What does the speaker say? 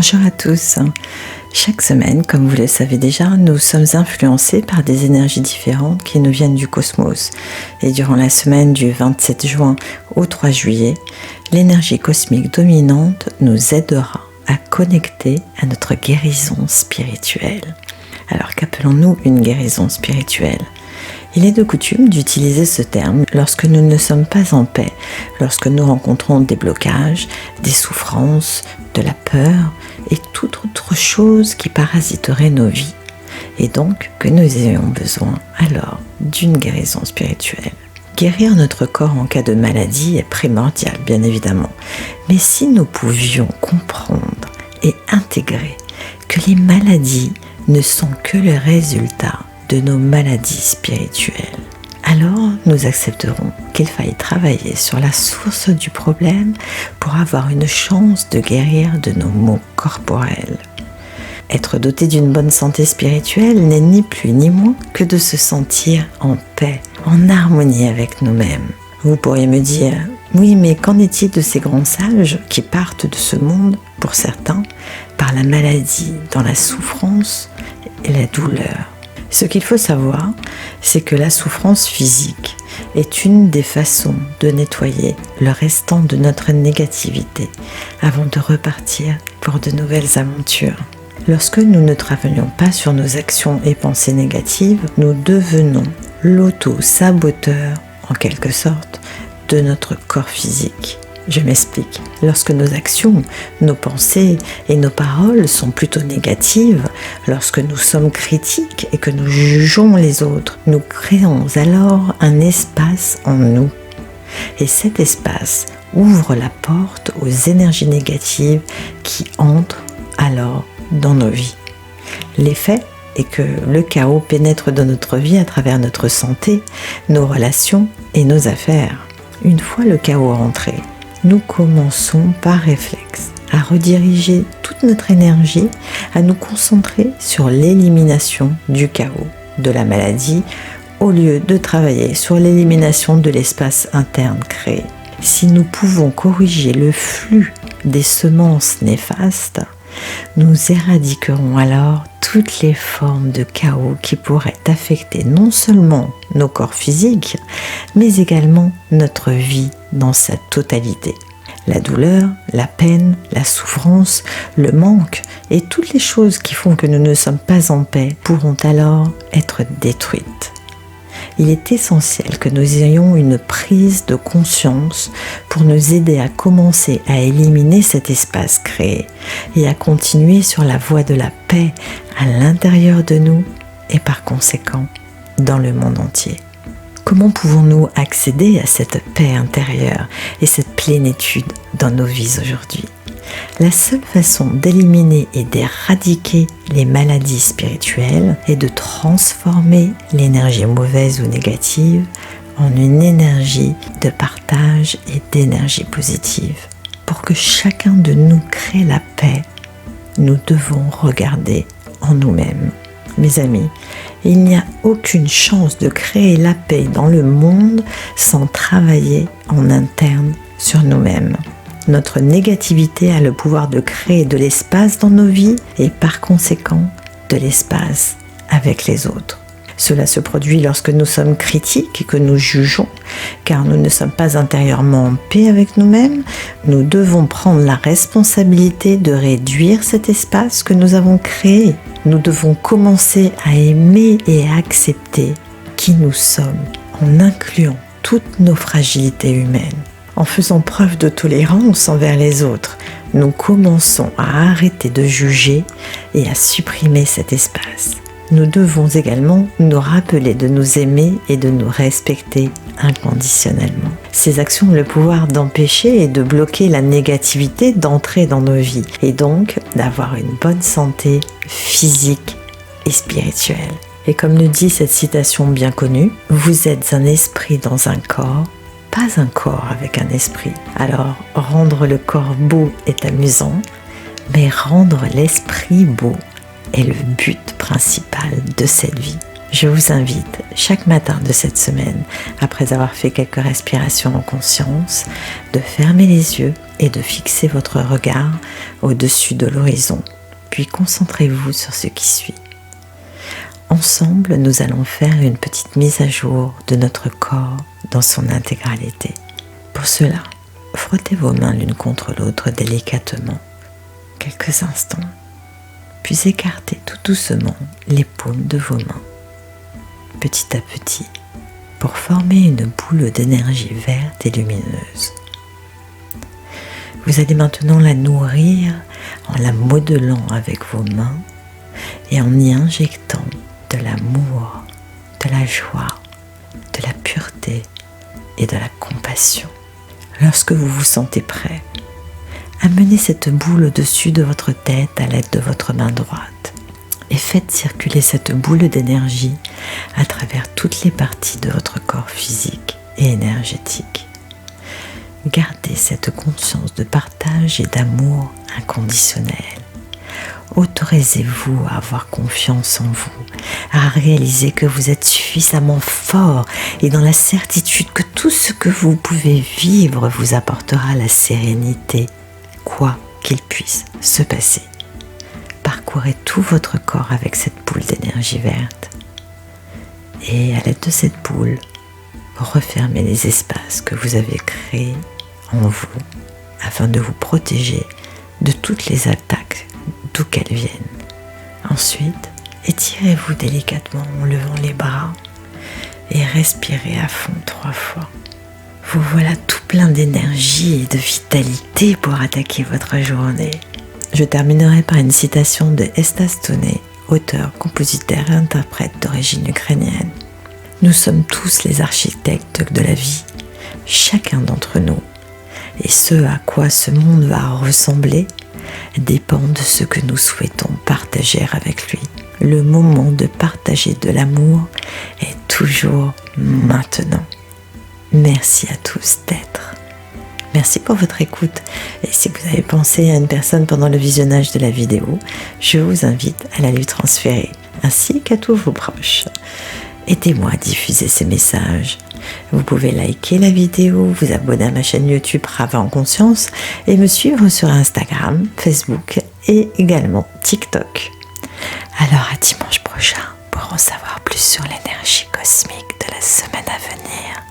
Bonjour à tous. Chaque semaine, comme vous le savez déjà, nous sommes influencés par des énergies différentes qui nous viennent du cosmos. Et durant la semaine du 27 juin au 3 juillet, l'énergie cosmique dominante nous aidera à connecter à notre guérison spirituelle. Alors qu'appelons-nous une guérison spirituelle ? Il est de coutume d'utiliser ce terme lorsque nous ne sommes pas en paix, lorsque nous rencontrons des blocages, des souffrances, de la peur et toute autre chose qui parasiterait nos vies. Et donc que nous ayons besoin alors d'une guérison spirituelle. Guérir notre corps en cas de maladie est primordial, bien évidemment. Mais si nous pouvions comprendre et intégrer que les maladies ne sont que le résultat de nos maladies spirituelles, alors nous accepterons qu'il faille travailler sur la source du problème pour avoir une chance de guérir de nos maux corporels. Être doté d'une bonne santé spirituelle n'est ni plus ni moins que de se sentir en paix, en harmonie avec nous-mêmes. Vous pourriez me dire, oui, mais qu'en est-il de ces grands sages qui partent de ce monde, pour certains, par la maladie, dans la souffrance et la douleur ? Ce qu'il faut savoir, c'est que la souffrance physique est une des façons de nettoyer le restant de notre négativité avant de repartir pour de nouvelles aventures. Lorsque nous ne travaillons pas sur nos actions et pensées négatives, nous devenons l'auto-saboteur, en quelque sorte, de notre corps physique. Je m'explique. Lorsque nos actions, nos pensées et nos paroles sont plutôt négatives, lorsque nous sommes critiques et que nous jugeons les autres, nous créons alors un espace en nous. Et cet espace ouvre la porte aux énergies négatives qui entrent alors dans nos vies. L'effet est que le chaos pénètre dans notre vie à travers notre santé, nos relations et nos affaires. Une fois le chaos rentré, nous commençons par réflexe à rediriger toute notre énergie, à nous concentrer sur l'élimination du chaos, de la maladie, au lieu de travailler sur l'élimination de l'espace interne créé. Si nous pouvons corriger le flux des semences néfastes, nous éradiquerons alors toutes les formes de chaos qui pourraient affecter non seulement nos corps physiques, mais également notre vie dans sa totalité. La douleur, la peine, la souffrance, le manque et toutes les choses qui font que nous ne sommes pas en paix pourront alors être détruites. Il est essentiel que nous ayons une prise de conscience pour nous aider à commencer à éliminer cet espace créé et à continuer sur la voie de la paix à l'intérieur de nous et par conséquent dans le monde entier. Comment pouvons-nous accéder à cette paix intérieure et cette plénitude dans nos vies aujourd'hui ? La seule façon d'éliminer et d'éradiquer les maladies spirituelles est de transformer l'énergie mauvaise ou négative en une énergie de partage et d'énergie positive. Pour que chacun de nous crée la paix, nous devons regarder en nous-mêmes. Mes amis, il n'y a aucune chance de créer la paix dans le monde sans travailler en interne sur nous-mêmes. Notre négativité a le pouvoir de créer de l'espace dans nos vies et par conséquent de l'espace avec les autres. Cela se produit lorsque nous sommes critiques et que nous jugeons, car nous ne sommes pas intérieurement en paix avec nous-mêmes. Nous devons prendre la responsabilité de réduire cet espace que nous avons créé. Nous devons commencer à aimer et à accepter qui nous sommes en incluant toutes nos fragilités humaines. En faisant preuve de tolérance envers les autres, nous commençons à arrêter de juger et à supprimer cet espace. Nous devons également nous rappeler de nous aimer et de nous respecter inconditionnellement. Ces actions ont le pouvoir d'empêcher et de bloquer la négativité d'entrer dans nos vies et donc d'avoir une bonne santé physique et spirituelle. Et comme le dit cette citation bien connue, vous êtes un esprit dans un corps, pas un corps avec un esprit. Alors, rendre le corps beau est amusant, mais rendre l'esprit beau est le but principal de cette vie. Je vous invite chaque matin de cette semaine, après avoir fait quelques respirations en conscience, de fermer les yeux et de fixer votre regard au-dessus de l'horizon, puis concentrez-vous sur ce qui suit. Ensemble, nous allons faire une petite mise à jour de notre corps dans son intégralité. Pour cela, frottez vos mains l'une contre l'autre délicatement, quelques instants, puis écartez tout doucement les paumes de vos mains, petit à petit, pour former une boule d'énergie verte et lumineuse. Vous allez maintenant la nourrir en la modelant avec vos mains et en y injectant de l'amour, de la joie, de la pureté et de la compassion. Lorsque vous vous sentez prêt, amenez cette boule au-dessus de votre tête à l'aide de votre main droite et faites circuler cette boule d'énergie à travers toutes les parties de votre corps physique et énergétique. Gardez cette conscience de partage et d'amour inconditionnel. Autorisez-vous à avoir confiance en vous, à réaliser que vous êtes suffisamment fort et dans la certitude que tout ce que vous pouvez vivre vous apportera la sérénité, quoi qu'il puisse se passer. Parcourez tout votre corps avec cette boule d'énergie verte et à l'aide de cette boule, refermez les espaces que vous avez créés en vous afin de vous protéger de toutes les attaques d'où qu'elles viennent. Ensuite, étirez-vous délicatement en levant les bras et respirez à fond 3 fois. Vous voilà tout plein d'énergie et de vitalité pour attaquer votre journée. Je terminerai par une citation de Estas Toney, auteur, compositeur et interprète d'origine ukrainienne. Nous sommes tous les architectes de la vie, chacun d'entre nous. Et ce à quoi ce monde va ressembler dépend de ce que nous souhaitons partager avec lui. Le moment de partager de l'amour est toujours maintenant. Merci à tous d'être. Merci pour votre écoute. Et si vous avez pensé à une personne pendant le visionnage de la vidéo, je vous invite à la lui transférer, ainsi qu'à tous vos proches. Aidez-moi à diffuser ces messages. Vous pouvez liker la vidéo, vous abonner à ma chaîne YouTube Rava en Conscience et me suivre sur Instagram, Facebook et également TikTok. Alors à dimanche prochain pour en savoir plus sur l'énergie cosmique de la semaine à venir.